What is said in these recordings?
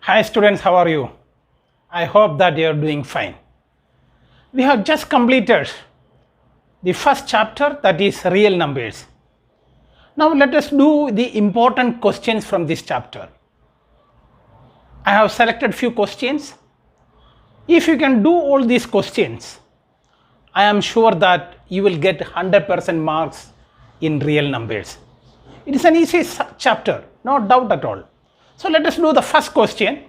Hi students, how are you? I hope that you are doing fine. We have just completed the first chapter, that is real numbers. Now let us do the important questions from this chapter. I have selected few questions. If you can do all these questions, I am sure that you will get 100% marks in real numbers. It is an easy chapter, no doubt at all. So let us do the first question.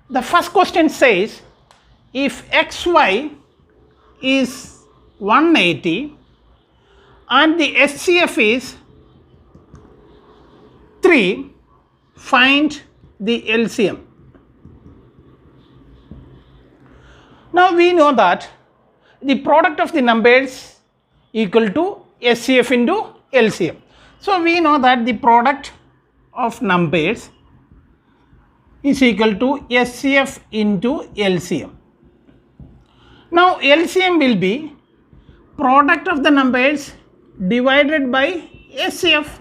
The first question says, if xy is 180 and the SCF is 3, find the LCM. Now we know that the product of the numbers equal to SCF into LCM. So we know that the product of numbers is equal to SCF into LCM. Now LCM will be product of the numbers divided by SCF.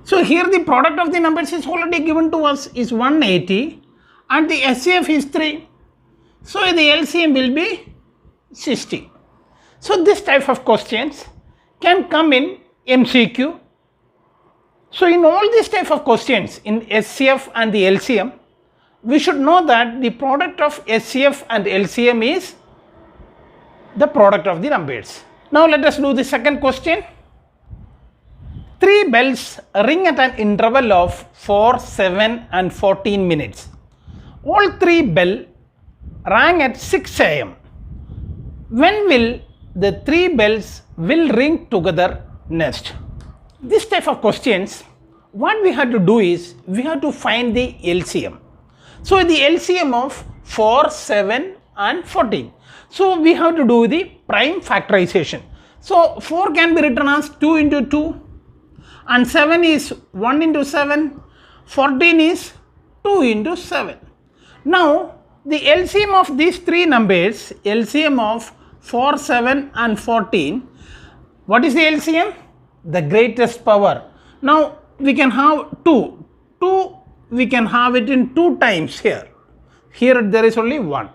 So here the product of the numbers is already given to us is 180 and the SCF is 3. So the LCM will be 60. So this type of questions can come in MCQ. So in all these type of questions in SCF and the LCM, we should know that the product of SCF and LCM is the product of the numbers. Now let us do the second question. 3 bells ring at an interval of 4, 7 and 14 minutes. All 3 bells rang at 6 am. When will the 3 bells will ring together next? This type of questions, what we have to do is we have to find the LCM. So the LCM of 4, 7 and 14. So we have to do the prime factorization. So 4 can be written as 2 into 2 and 7 is 1 into 7, 14 is 2 into 7. Now the LCM of these 3 numbers, LCM of 4, 7 and 14, what is the LCM? The greatest power. Now we can have 2 we can have it in 2 times here. Here there is only 1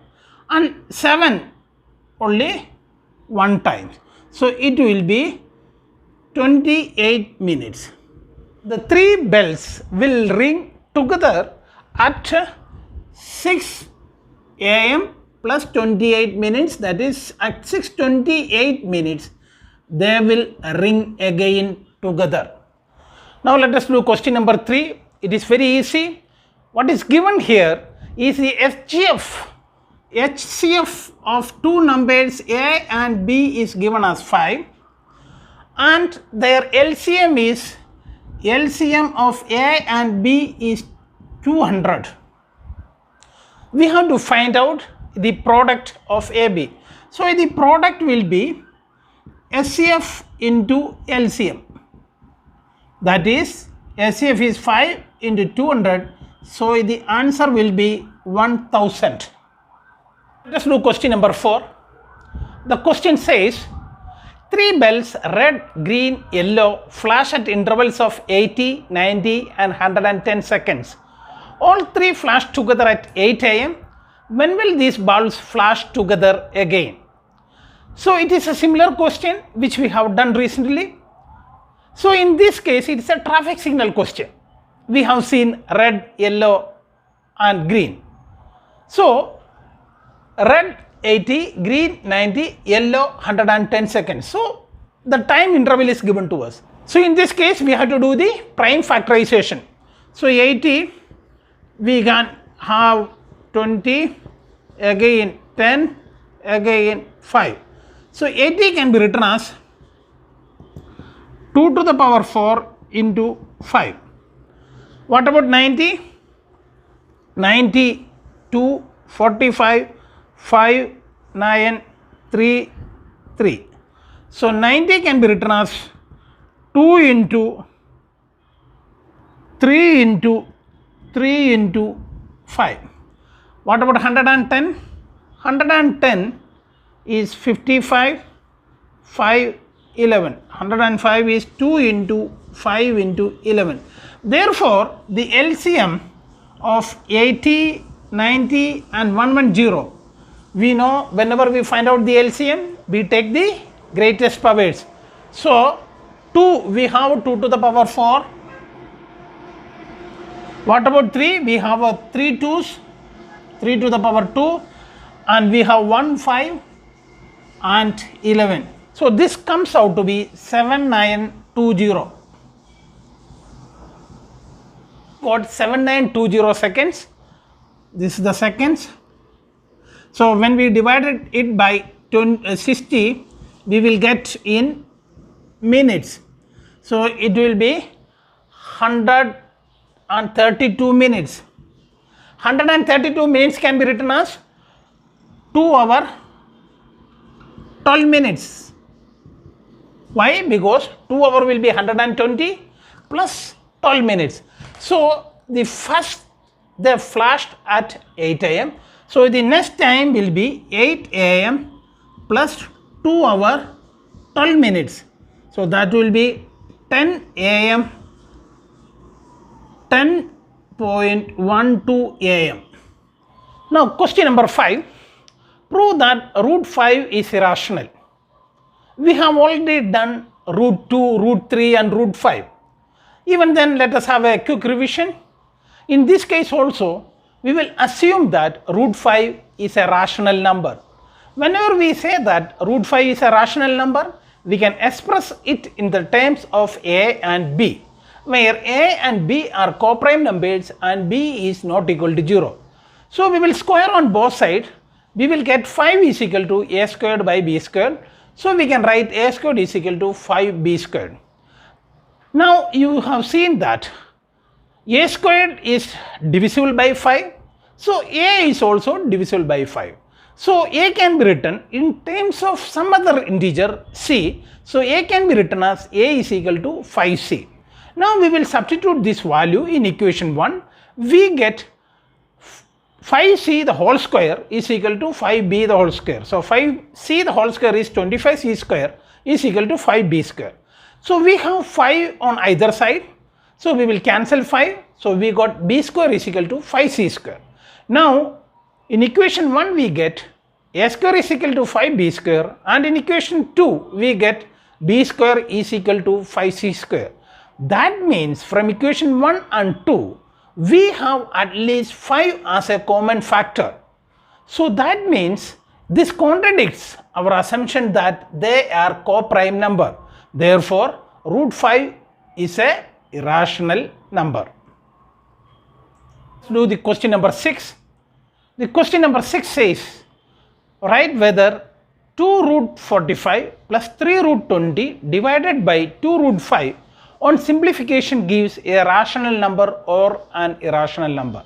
and 7 only 1 time. So it will be 28 minutes. The 3 bells will ring together at 6 am plus 28 minutes, that is at 6:28 minutes they will ring again together. Now let us do question number 3. It is very easy. What is given here is the HCF of 2 numbers A and B is given as 5 and their LCM is, LCM of A and B is 200. We have to find out the product of AB. So the product will be SCF into LCM, that is SCF is 5 into 200, so the answer will be 1000. Let us do question number 4. The question says 3 bells red, green, yellow flash at intervals of 80, 90 and 110 seconds. All 3 flash together at 8 am. When will these bulbs flash together again? So it is a similar question which we have done recently. So in this case it is a traffic signal question. We have seen red, yellow and green. So red 80, green 90, yellow 110 seconds. So the time interval is given to us. So in this case we have to do the prime factorization. So 80 we can have 20, again 10, again 5. So 80 can be written as 2 to the power 4 into 5. What about 90? 90, 2, 45, 5, 9, 3, 3. So 90 can be written as 2 into 3 into 3 into 5. What about 110? 110 is 55, 5, 11. 105 is 2 into 5 into 11. Therefore, the LCM of 80, 90 and 110. We know whenever we find out the LCM, we take the greatest powers. So 2, we have 2 to the power 4. What about 3? We have a 3 2's, 3 to the power 2, and we have 1 5 and 11. So this comes out to be 7920. Got 7920 seconds. This is the seconds. So when we divided it by 60, we will get in minutes. So it will be 132 minutes. 132 minutes can be written as 2 hours 12 minutes. Why? Because 2 hours will be 120 plus 12 minutes. So the first they flashed at 8 a.m. So the next time will be 8 a.m. plus 2 hours 12 minutes. So that will be 10 a.m. 10.12 a.m. Now question number 5. Prove that root 5 is irrational. We have already done root 2, root 3 and root 5. Even then, let us have a quick revision. In this case also, we will assume that root 5 is a rational number. Whenever we say that root 5 is a rational number, we can express it in the terms of a and b, where a and b are coprime numbers and b is not equal to 0. So we will square on both sides. We will get 5 is equal to a squared by b squared. So we can write a squared is equal to 5b squared. Now you have seen that a squared is divisible by 5. So a is also divisible by 5. So a can be written in terms of some other integer c. So a can be written as a is equal to 5c. Now we will substitute this value in equation 1. We get 5c the whole square is equal to 5b the whole square. So 5c the whole square is 25c square is equal to 5b square. So we have 5 on either side. So we will cancel 5. So we got b square is equal to 5c square. Now in equation 1 we get a square is equal to 5b square, and in equation 2 we get b square is equal to 5c square. That means from equation 1 and 2 we have at least 5 as a common factor. So that means this contradicts our assumption that they are coprime number. Therefore root 5 is a irrational number. Let's do the question number 6. The question number 6 says, write whether 2 root 45 plus 3 root 20 divided by 2 root 5 on simplification gives a rational number or an irrational number.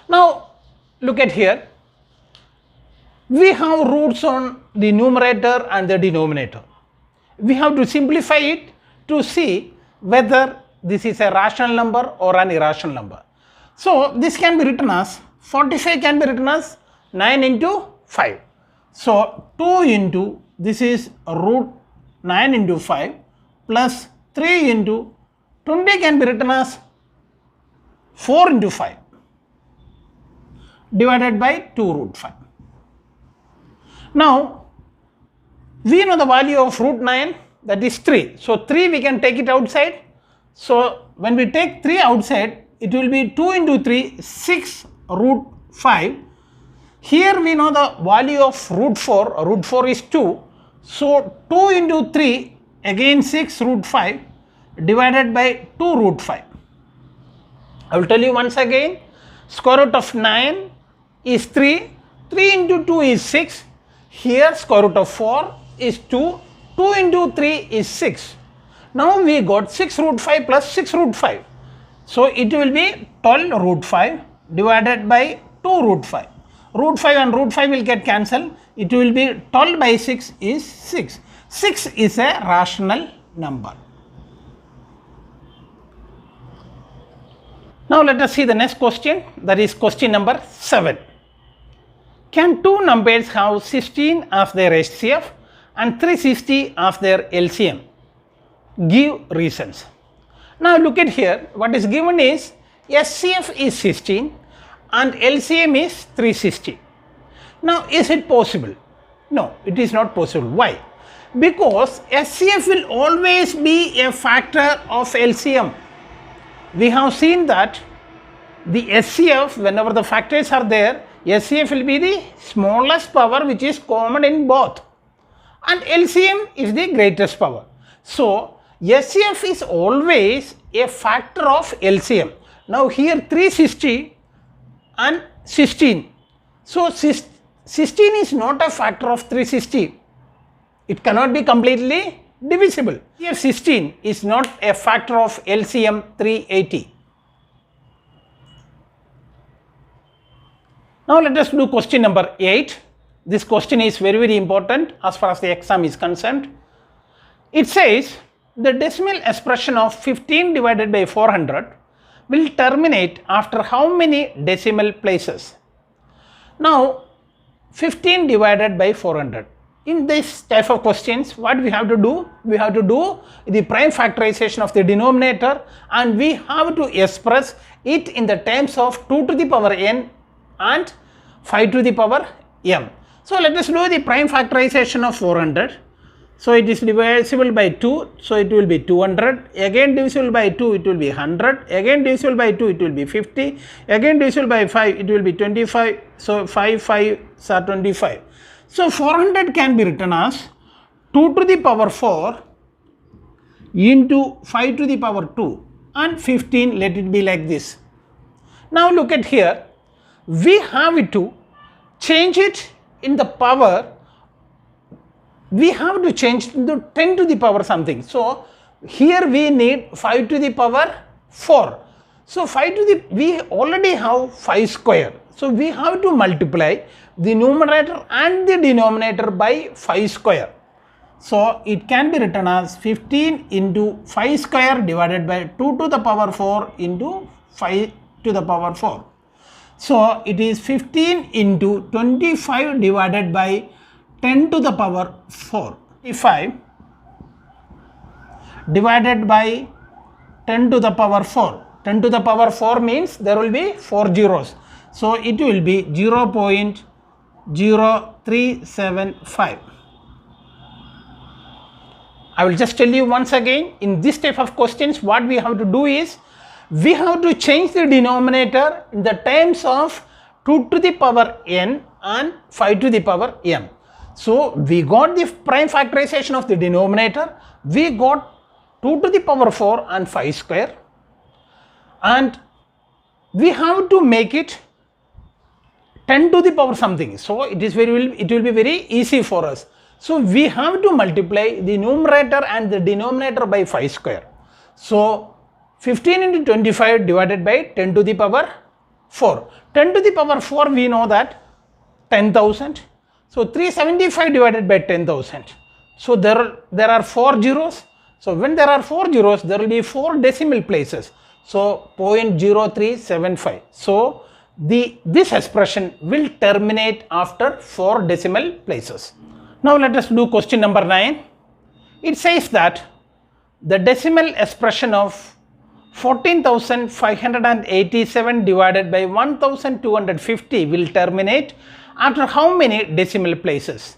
Now look at here. We have roots on the numerator and the denominator. We have to simplify it to see whether this is a rational number or an irrational number. So this can be written as 45 can be written as 9 into 5. So 2 into this is root 9 into 5 plus 3 into 20 can be written as 4 into 5 divided by 2 root 5. Now we know the value of root 9, that is 3. So 3 we can take it outside. So when we take 3 outside, it will be 2 into 3, 6 root 5. Here we know the value of root 4. Root 4 is 2. So 2 into 3, again 6 root 5 divided by 2 root 5. I will tell you once again, square root of 9 is 3. 3 into 2 is 6. Here square root of 4 is 2. 2 into 3 is 6. Now we got 6 root 5 plus 6 root 5. So it will be 12 root 5 divided by 2 root 5. Root 5 and root 5 will get cancelled. It will be 12 by 6 is 6. 6 is a rational number. Now let us see the next question, that is question number 7. Can two numbers have 16 as their HCF and 360 as their LCM? Give reasons. Now look at here, what is given is SCF is 16 and LCM is 360. Now, is it possible? No, it is not possible. Why? Because SCF will always be a factor of LCM. We have seen that the SCF, whenever the factors are there, SCF will be the smallest power which is common in both, and LCM is the greatest power. So, SCF is always a factor of LCM. Now, here 360 and 16. So, 16 is not a factor of 360. It cannot be completely divisible. Here 16 is not a factor of LCM 380. Now let us do question number 8. This question is very important as far as the exam is concerned. It says the decimal expression of 15 divided by 400 will terminate after how many decimal places? Now 15 divided by 400. In this type of questions, what we have to do? We have to do the prime factorization of the denominator, and we have to express it in the terms of 2 to the power n and 5 to the power m. So let us do the prime factorization of 400. So it is divisible by 2, so it will be 200, again divisible by 2, it will be 100, again divisible by 2, it will be 50, again divisible by 5, it will be 25, so 5 are 25. So 400 can be written as 2 to the power 4 into 5 to the power 2 and 15, let it be like this. Now look at here, we have to change it in the power, we have to change it into 10 to the power something. So here we need 5 to the power 4. So we already have 5 square. So we have to multiply the numerator and the denominator by 5 square. So it can be written as 15 into 5 square divided by 2 to the power 4 into 5 to the power 4. So it is 15 into 25 divided by 10 to the power 4. 25 divided by 10 to the power 4. 10 to the power 4 means there will be 4 zeros. So it will be 0.0375. I will just tell you once again, in this type of questions what we have to do is, we have to change the denominator in the terms of 2 to the power n and 5 to the power m. So we got the prime factorization of the denominator, we got 2 to the power 4 and 5 square, and we have to make it 10 to the power something. So it will be very easy for us. So we have to multiply the numerator and the denominator by 5 square. So 15 into 25 divided by 10 to the power 4. 10 to the power 4 we know that 10,000. So 375 divided by 10,000. So there are 4 zeros. So when there are 4 zeros, there will be 4 decimal places. So 0.0375. So this expression will terminate after 4 decimal places. Now let us do question number 9. It says that the decimal expression of 14,587 divided by 1,250 will terminate after how many decimal places?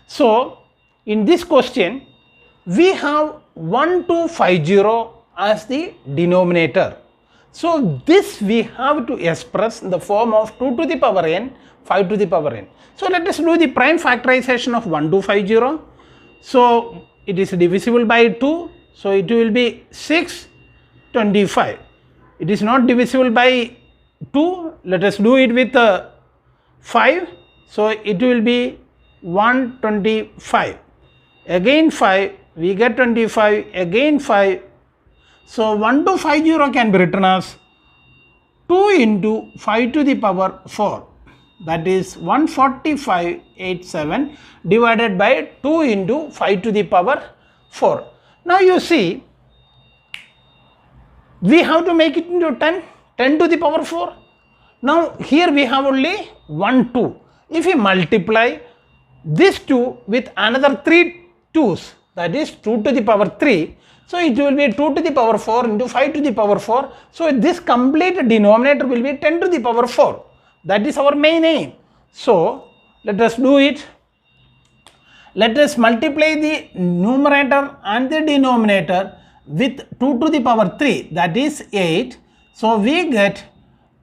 So in this question we have 1250 as the denominator. So this we have to express in the form of 2 to the power n, 5 to the power n. So let us do the prime factorization of 1250. So it is divisible by 2, so it will be 625. It is not divisible by 2, let us do it with 5, so it will be 125. Again 5, we get 25, again 5. So 1250 can be written as 2 into 5 to the power 4, that is 145.87 divided by 2 into 5 to the power 4. Now you see, we have to make it into 10 to the power 4. Now here we have only 1 2. If we multiply this 2 with another 3 2's, that is 2 to the power 3. So it will be 2 to the power 4 into 5 to the power 4. So this complete denominator will be 10 to the power 4. That is our main aim. So let us do it. Let us multiply the numerator and the denominator with 2 to the power 3, that is 8. So we get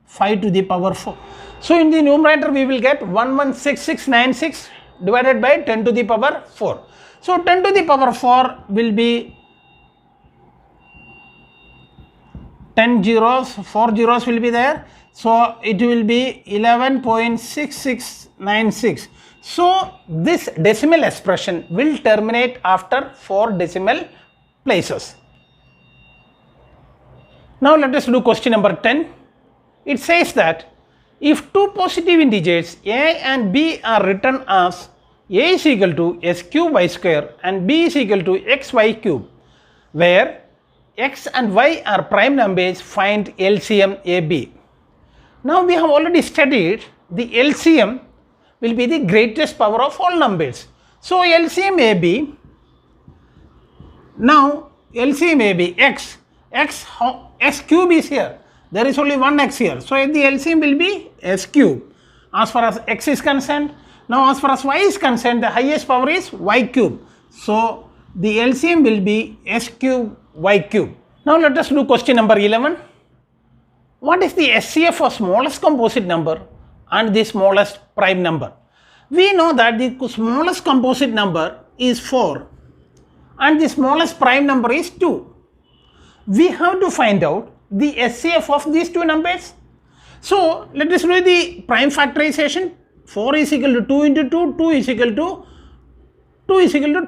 5 to the power 4. So in the numerator we will get 116696 divided by 10 to the power 4. So 10 to the power 4 will be 10 zeros, 4 zeros will be there. So it will be 11.6696. So this decimal expression will terminate after 4 decimal places. Now let us do question number 10. It says that if two positive integers a and b are written as a is equal to s cube y square and b is equal to xy cube, where x and y are prime numbers, find LCM AB. Now we have already studied the LCM will be the greatest power of all numbers. So LCM AB, now LCM AB x cube is here. There is only one x here. So the LCM will be s cube as far as x is concerned. Now as far as y is concerned, the highest power is y cube. So the LCM will be s cube y cube. Now let us do question number 11. What is the SCF of smallest composite number and the smallest prime number? We know that the smallest composite number is 4 and the smallest prime number is 2. We have to find out the SCF of these two numbers. So let us do the prime factorization. 4 is equal to 2 into 2, 2 is equal to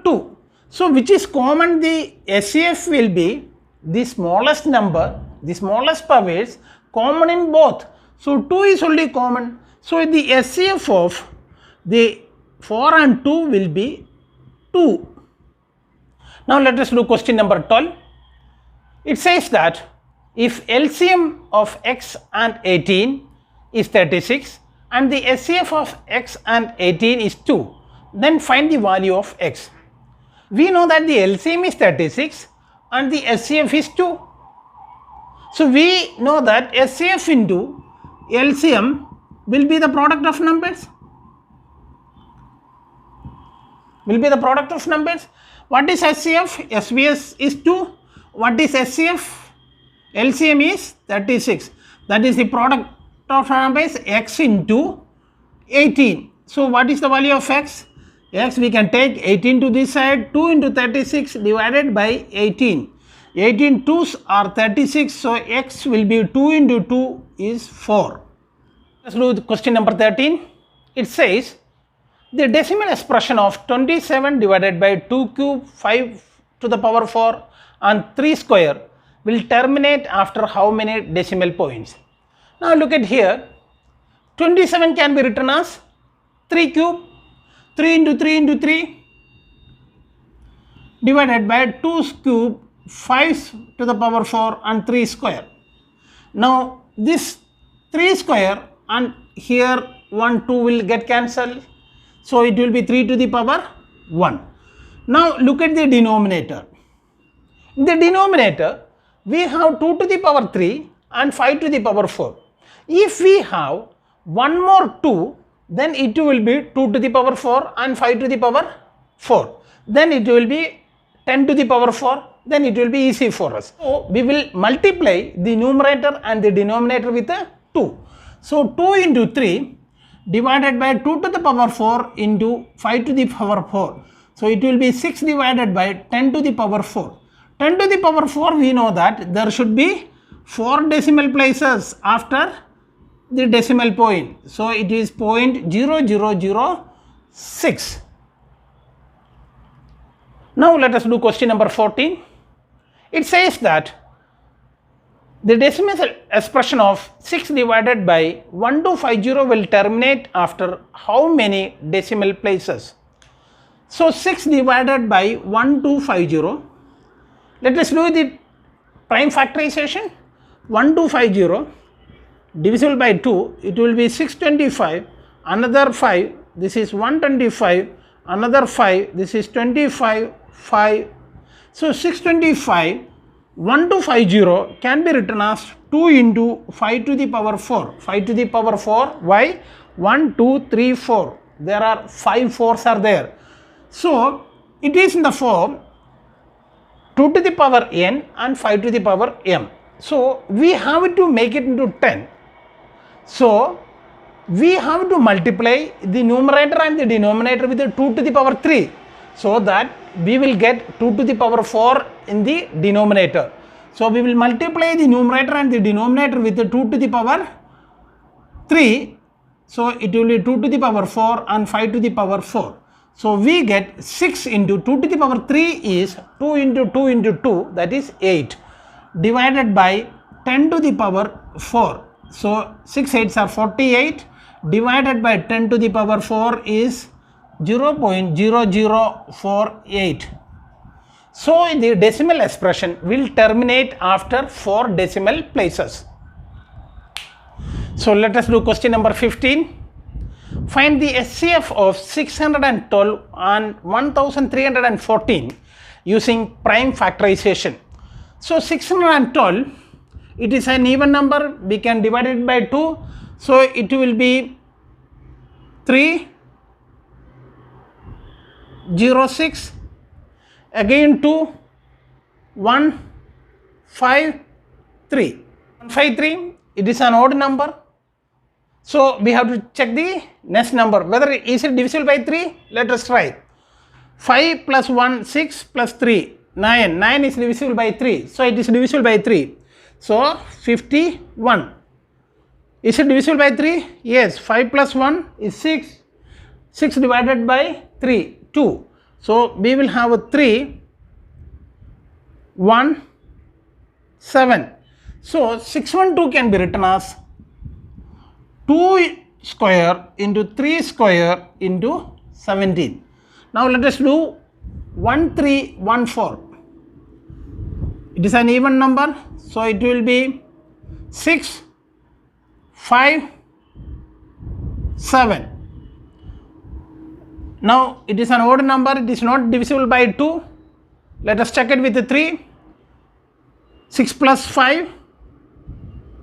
2. So which is common? The SCF will be the smallest number, the smallest powers common in both. So 2 is only common. So the SCF of the 4 and 2 will be 2. Now let us do question number 12. It says that if LCM of x and 18 is 36 and the SCF of x and 18 is 2, then find the value of x. We know that the LCM is 36 and the SCF is 2. So we know that SCF into LCM will be the product of numbers. What is SCF? SBS is 2. What is SCF? LCM is 36. That is the product of numbers x into 18. So what is the value of x? X we can take 18 to this side, 2 into 36 divided by 18. 18 2s are 36, so x will be 2 into 2 is 4. Let's do question number 13. It says the decimal expression of 27 divided by 2 cube, 5 to the power 4 and 3 square will terminate after how many decimal points? Now look at here. 27 can be written as 3 cube, 3 into 3 into 3 divided by 2 cube, 5 to the power 4 and 3 square. Now this 3 square and here 1 2 will get cancelled. So it will be 3 to the power 1. Now look at the denominator. In the denominator we have 2 to the power 3 and 5 to the power 4. If we have one more 2, then it will be 2 to the power 4 and 5 to the power 4. Then it will be 10 to the power 4. Then it will be easy for us. So we will multiply the numerator and the denominator with a 2. So 2 into 3 divided by 2 to the power 4 into 5 to the power 4. So it will be 6 divided by 10 to the power 4. 10 to the power 4 we know that there should be 4 decimal places after the decimal point. So it is 0.0006. Now let us do question number 14. It says that the decimal expression of 6 divided by 1250 will terminate after how many decimal places? So 6 divided by 1250. Let us do the prime factorization. 1250 divisible by 2, it will be 625, another 5, this is 125, another 5, this is 25, 5. So 625, 1 to 50 can be written as 2 into 5 to the power 4. 5 to the power 4, why? 1, 2, 3, 4. There are 5 4s are there. So it is in the form 2 to the power n and 5 to the power m. So we have to make it into 10. So we have to multiply the numerator and the denominator with the 2 to the power 3, so that we will get 2 to the power 4 in the denominator. So we will multiply the numerator and the denominator with the 2 to the power 3. So it will be 2 to the power 4 and 5 to the power 4. So we get 6 into 2 to the power 3 is 2 into 2 into 2, that is 8, divided by 10 to the power 4. So 6 8s are 48, divided by 10 to the power 4 is 0.0048. So the decimal expression will terminate after 4 decimal places. So let us do question number 15. Find the SCF of 612 and 1314 using prime factorization. So 612, it is an even number, we can divide it by 2. So it will be 3, 0, 6, again 2, 1, 5, 3. 1, 5, 3, it is an odd number. So we have to check the next number, whether is it divisible by 3. Let us try. 5 plus 1, 6 plus 3, 9. 9 is divisible by 3. So it is divisible by 3. So 51. Is it divisible by 3? Yes. 5 plus 1 is 6. 6 divided by 3, 2. So we will have a 3, 1, 7. So 612 can be written as 2 square into 3 square into 17. Now let us do 1314. It is an even number, so it will be 6, 5, 7. Now it is an odd number, it is not divisible by 2. Let us check it with the 3. 6 plus 5,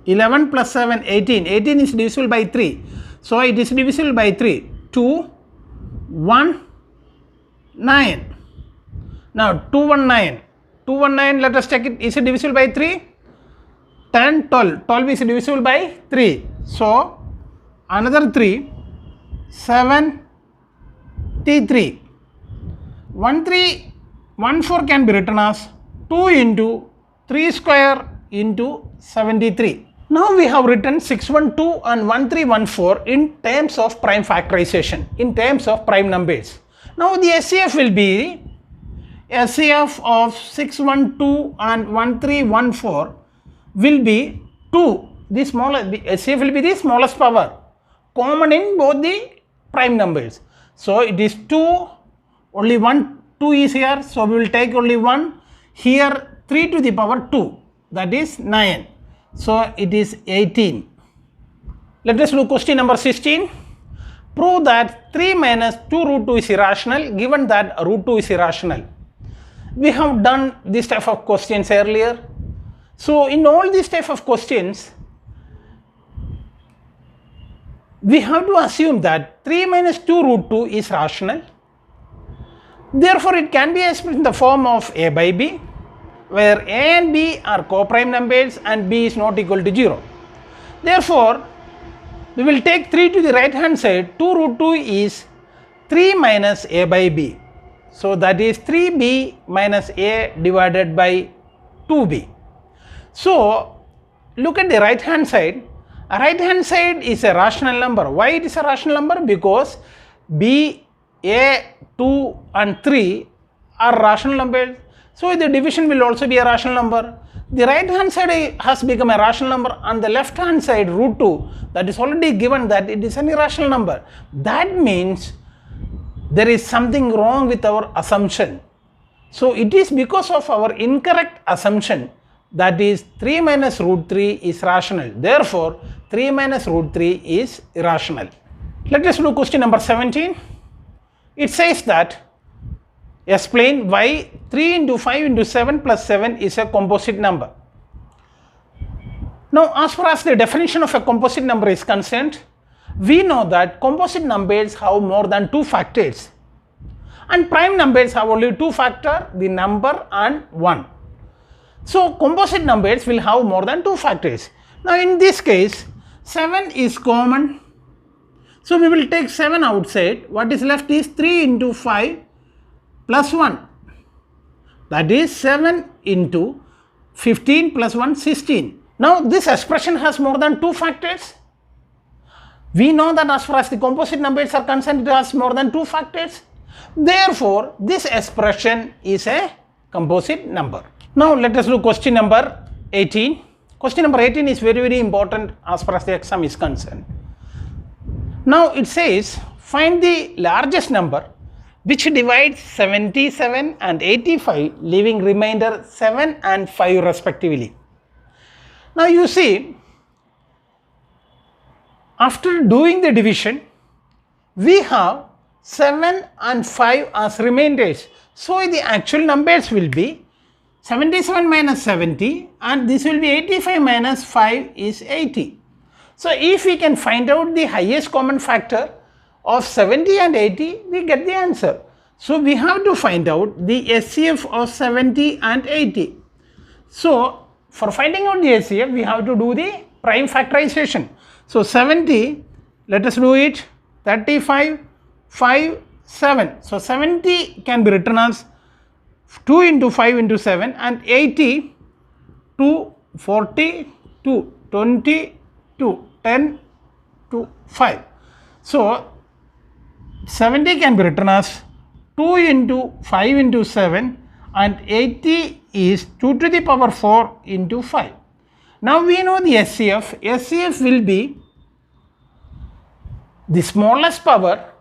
11 plus 7, 18. 18 is divisible by 3. So it is divisible by 3. 2, 1, 9. Now 219. 219, let us check it. Is it divisible by 3? 10, 12. 12 is divisible by 3. So another 3, 7, 3. 1314 can be written as 2 into 3 square into 73. Now we have written 612 and 1314 in terms of prime factorization, in terms of prime numbers. Now the SCF will be SCF of 612 and 1314 will be 2. The smallest, the SCF will be the smallest power common in both the prime numbers. So it is 2, only 1 2 is here, so we will take only 1. Here 3 to the power 2, that is 9. So it is 18. Let us do question number 16. Prove that 3 minus 2 root 2 is irrational given that root 2 is irrational. We have done this type of questions earlier. So in all these type of questions, we have to assume that 3 minus 2 root 2 is rational. Therefore it can be expressed in the form of a by b, where a and b are coprime numbers and b is not equal to 0. Therefore we will take 3 to the right hand side. 2 root 2 is 3 minus a by b. So that is 3b minus a divided by 2b. So look at the right hand side. A right hand side is a rational number. Why it is a rational number? Because b, a, 2 and 3 are rational numbers. So the division will also be a rational number. The right hand side has become a rational number, and the left hand side root 2, that is already given that it is an irrational number. That means there is something wrong with our assumption. So it is because of our incorrect assumption, that is 3 minus root 3 is rational. Therefore 3 minus root 3 is irrational. Let us do question number 17. It says that explain why 3 into 5 into 7 plus 7 is a composite number. Now, as far as the definition of a composite number is concerned, we know that composite numbers have more than 2 factors and prime numbers have only 2 factors, the number and 1. So, composite numbers will have more than 2 factors. Now, in this case, 7 is common. So, we will take 7 outside. What is left is 3 into 5 plus 1. That is 7 into 15 plus 1, 16. Now, this expression has more than 2 factors. We know that as far as the composite numbers are concerned, it has more than 2 factors. Therefore, this expression is a composite number. Now, let us do question number 18. Question number 18 is very important as far as the exam is concerned. Now, it says find the largest number which divides 77 and 85, leaving remainder 7 and 5 respectively. Now, you see, after doing the division, we have 7 and 5 as remainders. So, the actual numbers will be 77 minus 70 and this will be 85 minus 5 is 80. So, if we can find out the highest common factor of 70 and 80, we get the answer. So, we have to find out the SCF of 70 and 80. So, for finding out the SCF, we have to do the prime factorization. So, 70, let us do it, 35, 5, 7. So, 70 can be written as 2 into 5 into 7 and 80, 2, 40, 2, 20, 2, 10, 2, 5. So, 70 can be written as 2 into 5 into 7 and 80 is 2 to the power 4 into 5. Now, we know the SCF. SCF will be the smallest power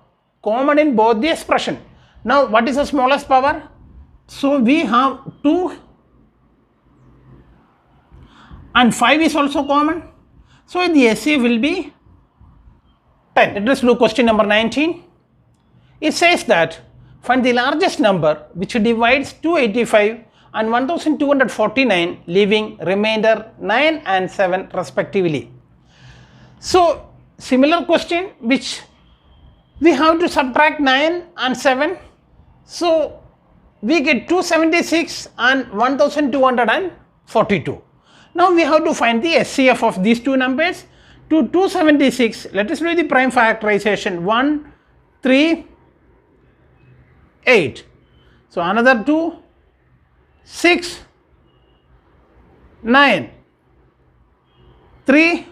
common in both the expression. Now, what is the smallest power? So, we have 2 and 5 is also common. So, the SCF will be 10. Let us do question number 19. It says that find the largest number which divides 285 and 1249, leaving remainder 9 and 7 respectively. So, similar question which we have to subtract 9 and 7. So, we get 276 and 1242. Now, we have to find the SCF of these two numbers. To 276, let us do the prime factorization, 1, 3, 8. So, another 2, 6, 9, 3,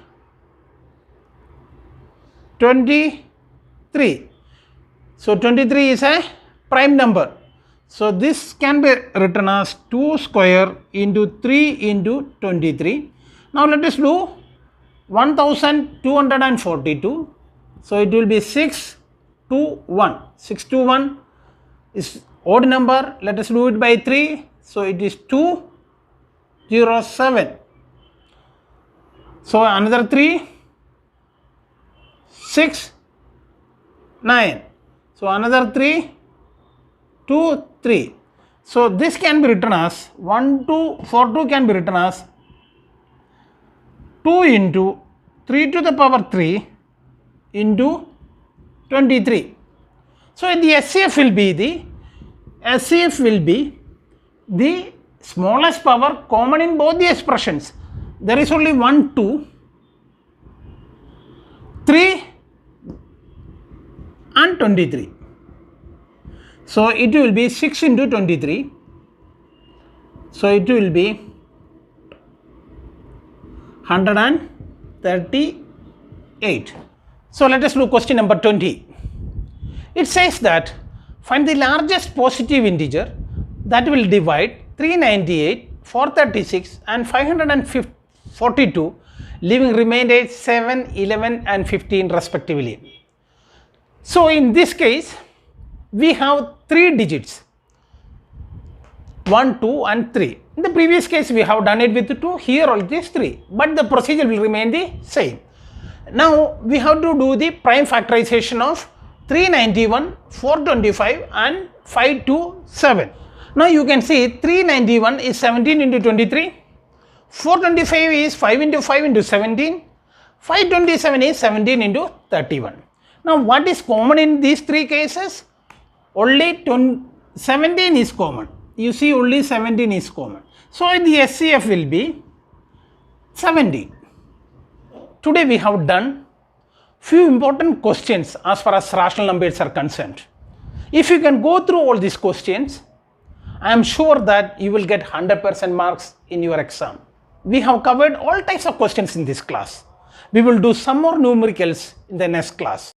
23. So, 23 is a prime number. So, this can be written as 2 square into 3 into 23. Now, let us do 1242. So, it will be 6 to 1. 6 to 1 is odd number. Let us do it by 3. So, it is 207. So, another 3, 6, 9. So, another 3, 2, 3. So, this can be written as 1242 can be written as 2 into 3 to the power 3 into 23. So, the SCF will be the smallest power common in both the expressions. There is only 1, 2, 3 and 23. So, it will be 6 into 23. So, it will be 138. So, let us do question number 20. It says that find the largest positive integer that will divide 398, 436 and 542, leaving remainder 7, 11 and 15 respectively. So, in this case, we have 3 digits, 1, 2 and 3. In the previous case, we have done it with 2, here it is 3, but the procedure will remain the same. Now, we have to do the prime factorization of 391, 425 and 5 to 7. Now you can see 391 is 17 into 23, 425 is 5 into 5 into 17, 527 is 17 into 31. Now what is common in these three cases? Only 17 is common. You see only 17 is common. So the SCF will be 17. Today we have done few important questions as far as rational numbers are concerned. If you can go through all these questions, I am sure that you will get 100% marks in your exam. We have covered all types of questions in this class. We will do some more numericals in the next class.